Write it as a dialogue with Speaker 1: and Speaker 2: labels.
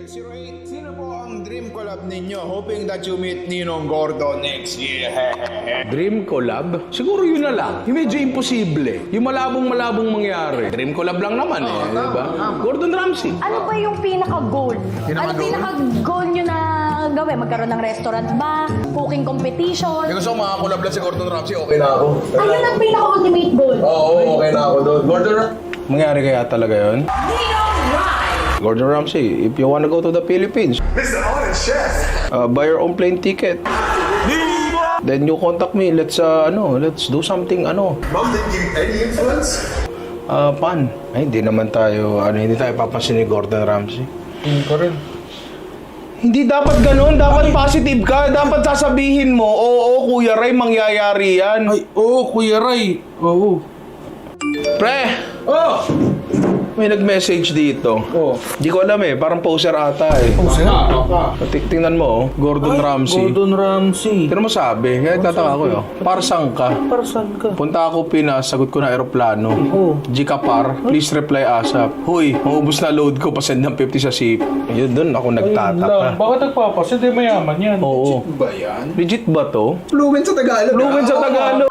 Speaker 1: 008, sino po ang dream collab ninyo? Hoping that you meet Ninong Gordo next year.
Speaker 2: Dream collab? Siguro yun na lang. Yung medyo imposible. Yung malabong mangyari. Dream collab lang naman diba? Gordon Ramsay.
Speaker 3: Ano ba yung pinaka-goal? Ano pinaka-goal nyo na gawin? Magkaroon ng restaurant ba? Cooking competition?
Speaker 4: Gusto ko makakulab lang si Gordon Ramsay, okay na ako.
Speaker 3: Ayun ang pinaka-ultimate goal.
Speaker 4: Oo, okay na ako doon. Gordon Ramsay.
Speaker 2: Mangyari kaya talaga yun? Gordon Ramsay, if you wanna go to the Philippines,
Speaker 4: Mr. Honest Chef.
Speaker 2: buy your own plane ticket. Then you contact me. Let's do something
Speaker 4: Mom, did you give any influence?
Speaker 2: pan. Ay, hindi naman tayo, hindi tayo papansin ni Gordon Ramsay. Hindi dapat ganun. Dapat positive ka. Dapat sasabihin mo, oo, Kuya Ray, mangyayari yan.
Speaker 5: Ay, oo, Kuya Ray. Oo.
Speaker 2: Pre!
Speaker 5: Oh!
Speaker 2: May nag-message dito.
Speaker 5: Oh.
Speaker 2: Di ko alam parang poser ata Tingnan mo, Gordon Ramsay.
Speaker 5: Gordon Ramsay.
Speaker 2: Pero mo sabi, kaya tataka ko para saan ka?
Speaker 5: Para saan ka?
Speaker 2: Punta ako Pinas, sagot ko na aeroplano.
Speaker 5: Oh.
Speaker 2: Gkapar, please reply ASAP. Huy, maubos na load ko, pasend ng 50 sa SIP. Yun dun, ako nagtataka.
Speaker 5: Bakit nagpapas? Hindi mayaman yan.
Speaker 2: Oo.
Speaker 1: Ba yan?
Speaker 2: Legit ba to?
Speaker 4: Fluent sa Tagalog.
Speaker 2: Fluent sa Tagalog.